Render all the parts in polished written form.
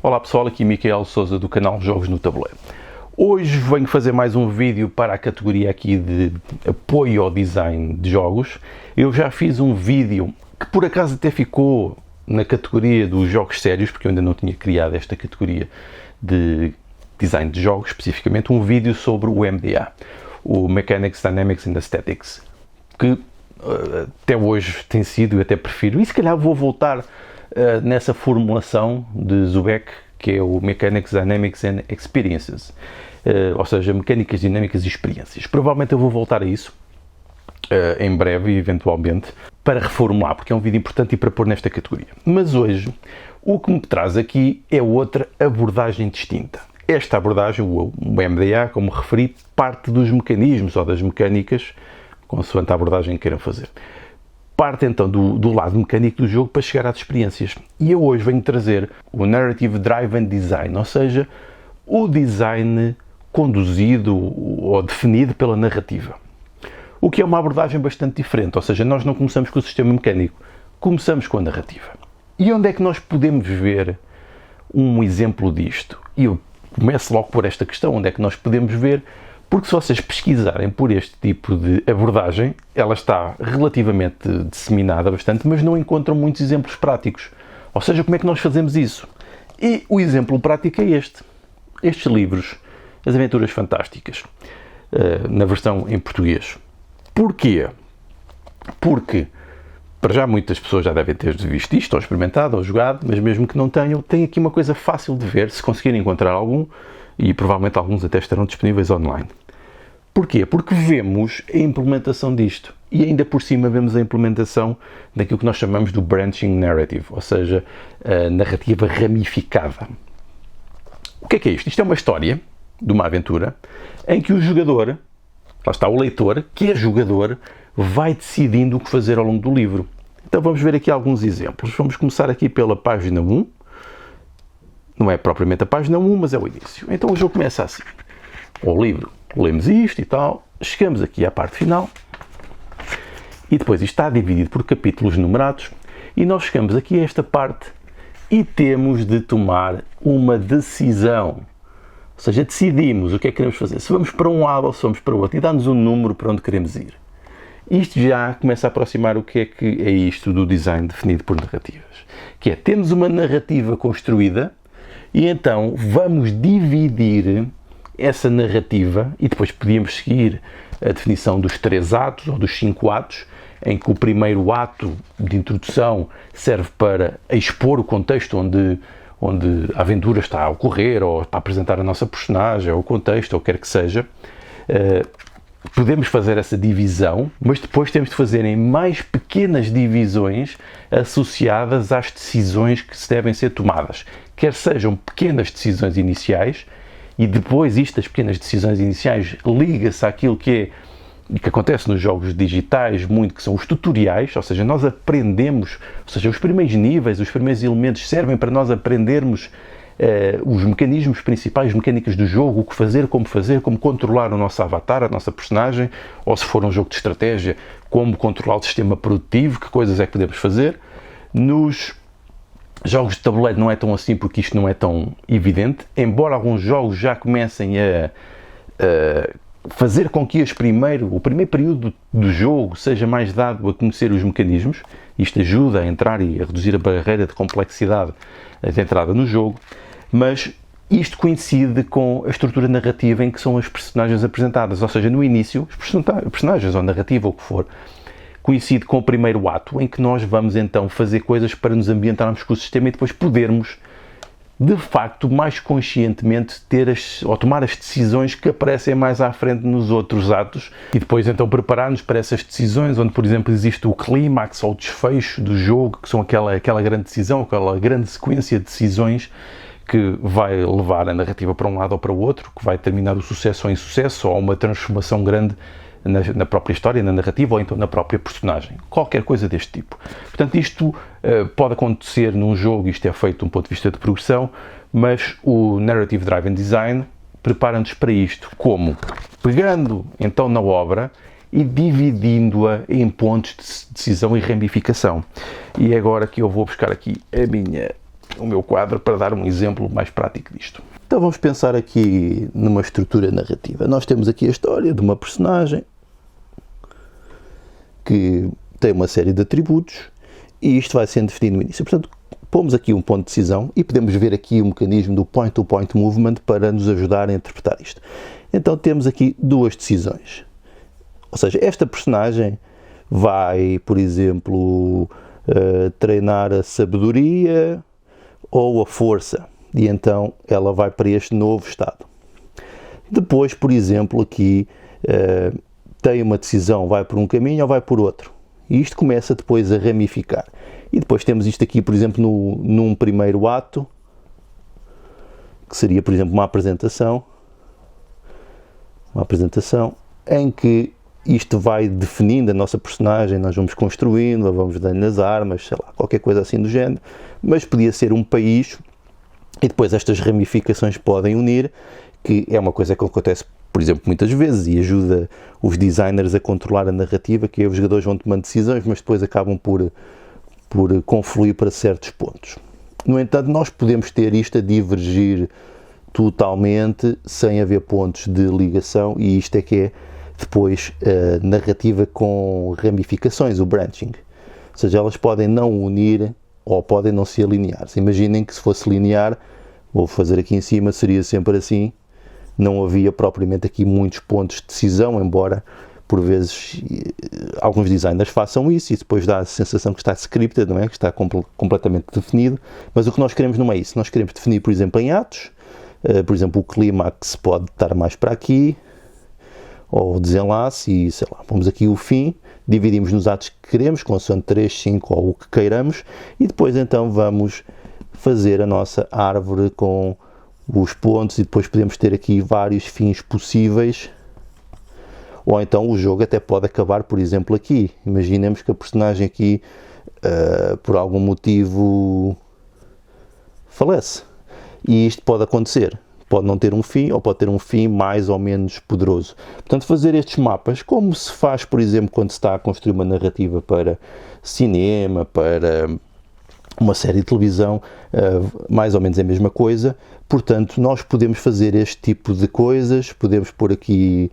Olá pessoal, aqui Micael Sousa do canal Jogos no Tabuleiro. Hoje venho fazer mais um vídeo para a categoria aqui de apoio ao design de jogos. Eu já fiz um vídeo que por acaso até ficou na categoria dos jogos sérios, porque eu ainda não tinha criado esta categoria de design de jogos, especificamente um vídeo sobre o MDA, o Mechanics, Dynamics and Aesthetics, que até hoje tem sido, eu até prefiro, e se calhar vou voltar nessa formulação de Zubeck, que é o Mechanics, Dynamics and Experiences, ou seja, mecânicas, dinâmicas e experiências. Provavelmente eu vou voltar a isso em breve, eventualmente, para reformular, porque é um vídeo importante e para pôr nesta categoria. Mas hoje, o que me traz aqui é outra abordagem distinta. Esta abordagem, o MDA, como referi, parte dos mecanismos ou das mecânicas, consoante a abordagem que queiram fazer. Parte então do lado mecânico do jogo para chegar às experiências. E eu hoje venho trazer o Narrative Driven Design, ou seja, o design conduzido ou definido pela narrativa. O que é uma abordagem bastante diferente, ou seja, nós não começamos com o sistema mecânico, começamos com a narrativa. E onde é que nós podemos ver um exemplo disto? E eu começo logo por esta questão, onde é que nós podemos ver? Porque se vocês pesquisarem por este tipo de abordagem, ela está relativamente disseminada bastante, mas não encontram muitos exemplos práticos. Ou seja, como é que nós fazemos isso? E o exemplo prático é este. Estes livros, As Aventuras Fantásticas, na versão em português. Porquê? Porque, para já muitas pessoas já devem ter visto isto, ou experimentado, ou jogado, mas mesmo que não tenham, tem aqui uma coisa fácil de ver, se conseguirem encontrar algum, e provavelmente alguns até estarão disponíveis online. Porquê? Porque vemos a implementação disto e ainda por cima vemos a implementação daquilo que nós chamamos do branching narrative, ou seja, a narrativa ramificada. O que é isto? Isto é uma história de uma aventura em que o jogador, lá está o leitor, que é jogador, vai decidindo o que fazer ao longo do livro. Então vamos ver aqui alguns exemplos. Vamos começar aqui pela página 1. Não é propriamente a página 1, mas é o início. Então o jogo começa assim. O livro, lemos isto e tal, chegamos aqui à parte final e depois isto está dividido por capítulos numerados e nós chegamos aqui a esta parte e temos de tomar uma decisão. Ou seja, decidimos o que é que queremos fazer. Se vamos para um lado ou se vamos para o outro e dá-nos um número para onde queremos ir. Isto já começa a aproximar o que é isto do design definido por narrativas. Que é, temos uma narrativa construída e então vamos dividir essa narrativa e depois podíamos seguir a definição dos 3 atos ou dos 5 atos, em que o primeiro ato de introdução serve para expor o contexto onde a aventura está a ocorrer ou para apresentar a nossa personagem ou o contexto ou quer que seja. Podemos fazer essa divisão, mas depois temos de fazer em mais pequenas divisões associadas às decisões que devem ser tomadas. Quer sejam pequenas decisões iniciais, e depois as pequenas decisões iniciais liga-se àquilo que acontece nos jogos digitais muito, que são os tutoriais, ou seja, nós aprendemos, ou seja, os primeiros níveis, os primeiros elementos servem para nós aprendermos os mecanismos principais, mecânicas do jogo, o que fazer, como controlar o nosso avatar, a nossa personagem, ou se for um jogo de estratégia, como controlar o sistema produtivo, que coisas é que podemos fazer. Nos jogos de tabuleiro não é tão assim, porque isto não é tão evidente, embora alguns jogos já comecem a fazer com que o primeiro período do jogo seja mais dado a conhecer os mecanismos. Isto ajuda a entrar e a reduzir a barreira de complexidade de entrada no jogo, mas isto coincide com a estrutura narrativa em que são as personagens apresentadas, ou seja, no início, os personagens ou narrativa, ou o que for, coincide com o primeiro ato, em que nós vamos então fazer coisas para nos ambientarmos com o sistema e depois podermos, de facto, mais conscientemente tomar as decisões que aparecem mais à frente nos outros atos e depois então preparar-nos para essas decisões, onde, por exemplo, existe o clímax ou o desfecho do jogo, que são aquela grande decisão, aquela grande sequência de decisões que vai levar a narrativa para um lado ou para o outro, que vai terminar o sucesso ou insucesso, ou uma transformação grande na própria história, na narrativa, ou então na própria personagem. Qualquer coisa deste tipo. Portanto, isto pode acontecer num jogo, isto é feito de um ponto de vista de progressão, mas o Narrative Driven Design prepara-nos para isto. Como? Pegando então na obra e dividindo-a em pontos de decisão e ramificação. E é agora que eu vou buscar aqui a minha o meu quadro para dar um exemplo mais prático disto. Então vamos pensar aqui numa estrutura narrativa. Nós temos aqui a história de uma personagem que tem uma série de atributos e isto vai sendo definido no início. Portanto, pomos aqui um ponto de decisão e podemos ver aqui o mecanismo do point-to-point movement para nos ajudar a interpretar isto. Então temos aqui duas decisões. Ou seja, esta personagem vai, por exemplo, treinar a sabedoria ou a força. E então ela vai para este novo estado. Depois, por exemplo, aqui tem uma decisão, vai por um caminho ou vai por outro. E isto começa depois a ramificar. E depois temos isto aqui, por exemplo, num primeiro ato, que seria, por exemplo, uma apresentação em que isto vai definindo a nossa personagem, nós vamos construindo, vamos dando as armas, sei lá, qualquer coisa assim do género, mas podia ser um país e depois estas ramificações podem unir, que é uma coisa que acontece, por exemplo, muitas vezes e ajuda os designers a controlar a narrativa, que os jogadores vão tomando decisões, mas depois acabam por confluir para certos pontos. No entanto, nós podemos ter isto a divergir totalmente sem haver pontos de ligação e isto é que é depois a narrativa com ramificações, o branching. Ou seja, elas podem não unir ou podem não se alinhar. Imaginem que se fosse linear, vou fazer aqui em cima, seria sempre assim, não havia propriamente aqui muitos pontos de decisão, embora por vezes alguns designers façam isso e depois dá a sensação que está scripted, não é? Que está completamente definido, mas o que nós queremos não é isso. Nós queremos definir, por exemplo, em atos, por exemplo, o clímax pode estar mais para aqui, ou o desenlace, e sei lá, pomos aqui o fim, dividimos nos atos que queremos, consoante 3, 5 ou o que queiramos, e depois então vamos fazer a nossa árvore com os pontos, e depois podemos ter aqui vários fins possíveis, ou então o jogo até pode acabar, por exemplo, aqui. Imaginemos que a personagem aqui, por algum motivo, falece. E isto pode acontecer. Pode não ter um fim, ou pode ter um fim mais ou menos poderoso. Portanto, fazer estes mapas, como se faz, por exemplo, quando se está a construir uma narrativa para cinema, para uma série de televisão, mais ou menos é a mesma coisa. Portanto, nós podemos fazer este tipo de coisas, podemos pôr aqui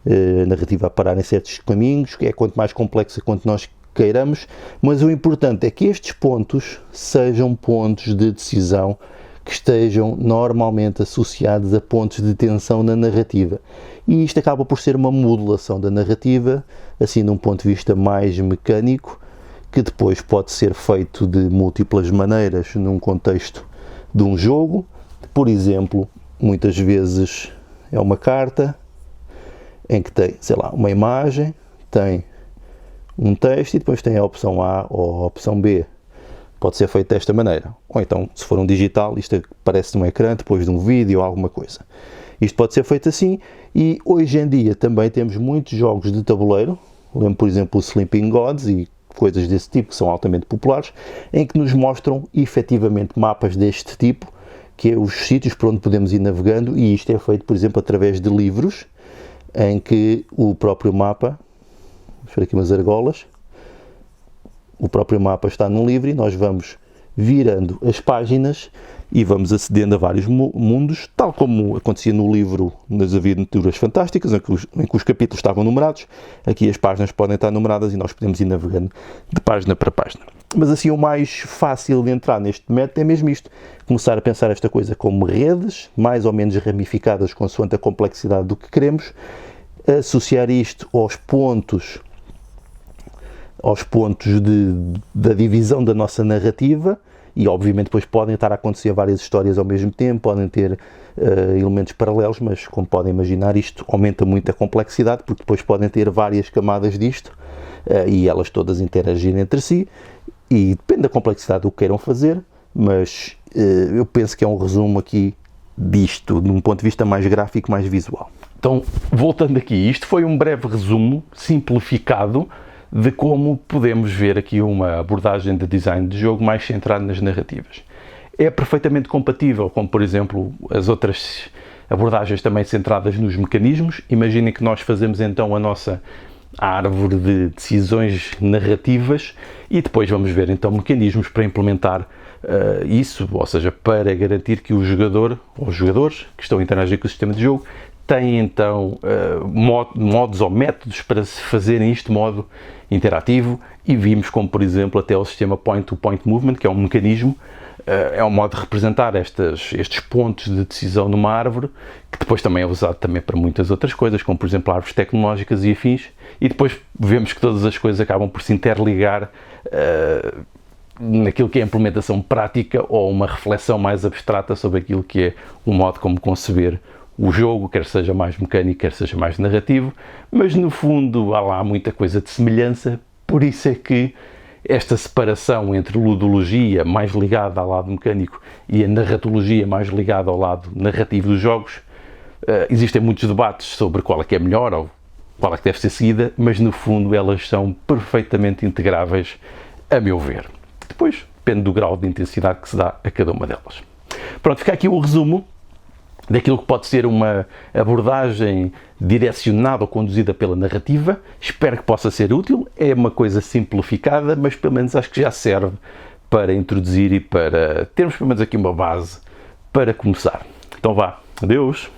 a narrativa a parar em certos caminhos, que é quanto mais complexa, quanto nós queiramos, mas o importante é que estes pontos sejam pontos de decisão que estejam normalmente associados a pontos de tensão na narrativa. E isto acaba por ser uma modulação da narrativa, assim de um ponto de vista mais mecânico, que depois pode ser feito de múltiplas maneiras num contexto de um jogo. Por exemplo, muitas vezes é uma carta em que tem, sei lá, uma imagem, tem um texto e depois tem a opção A ou a opção B. Pode ser feito desta maneira. Ou então, se for um digital, isto aparece num ecrã depois de um vídeo ou alguma coisa. Isto pode ser feito assim e hoje em dia também temos muitos jogos de tabuleiro. Lembro, por exemplo, o Sleeping Gods e coisas desse tipo que são altamente populares, em que nos mostram efetivamente mapas deste tipo, que é os sítios por onde podemos ir navegando, e isto é feito, por exemplo, através de livros, em que o próprio mapa, vamos ver aqui umas argolas, o próprio mapa está num livro e nós vamos virando as páginas e vamos acedendo a vários mundos, tal como acontecia no livro das Aventuras Fantásticas, em que os capítulos estavam numerados. Aqui as páginas podem estar numeradas e nós podemos ir navegando de página para página. Mas assim, o mais fácil de entrar neste método é mesmo isto, começar a pensar esta coisa como redes, mais ou menos ramificadas consoante a complexidade do que queremos, associar isto aos pontos da divisão da nossa narrativa, e obviamente depois podem estar a acontecer várias histórias ao mesmo tempo, podem ter elementos paralelos, mas como podem imaginar, isto aumenta muito a complexidade, porque depois podem ter várias camadas disto, e elas todas interagirem entre si, e depende da complexidade do que queiram fazer, mas eu penso que é um resumo aqui disto, de um ponto de vista mais gráfico, mais visual. Então, voltando aqui, isto foi um breve resumo, simplificado, de como podemos ver aqui uma abordagem de design de jogo mais centrada nas narrativas. É perfeitamente compatível com, por exemplo, as outras abordagens também centradas nos mecanismos. Imaginem que nós fazemos então a nossa árvore de decisões narrativas e depois vamos ver então mecanismos para implementar isso, ou seja, para garantir que o jogador ou os jogadores que estão a interagir com o sistema de jogo têm então modos ou métodos para se fazerem isto de modo interativo e vimos como, por exemplo, até o sistema Point-to-Point Movement, que é um mecanismo, é um modo de representar estes pontos de decisão numa árvore, que depois também é usado também para muitas outras coisas, como por exemplo árvores tecnológicas e afins, e depois vemos que todas as coisas acabam por se interligar naquilo que é a implementação prática ou uma reflexão mais abstrata sobre aquilo que é o modo como conceber o jogo, quer seja mais mecânico, quer seja mais narrativo, mas no fundo há lá muita coisa de semelhança, por isso é que esta separação entre ludologia mais ligada ao lado mecânico e a narratologia mais ligada ao lado narrativo dos jogos, existem muitos debates sobre qual é que é melhor ou qual é que deve ser seguida, mas no fundo elas são perfeitamente integráveis, a meu ver. Depois depende do grau de intensidade que se dá a cada uma delas. Pronto, fica aqui o resumo daquilo que pode ser uma abordagem direcionada ou conduzida pela narrativa. Espero que possa ser útil. É uma coisa simplificada, mas pelo menos acho que já serve para introduzir e para termos pelo menos aqui uma base para começar. Então vá, adeus!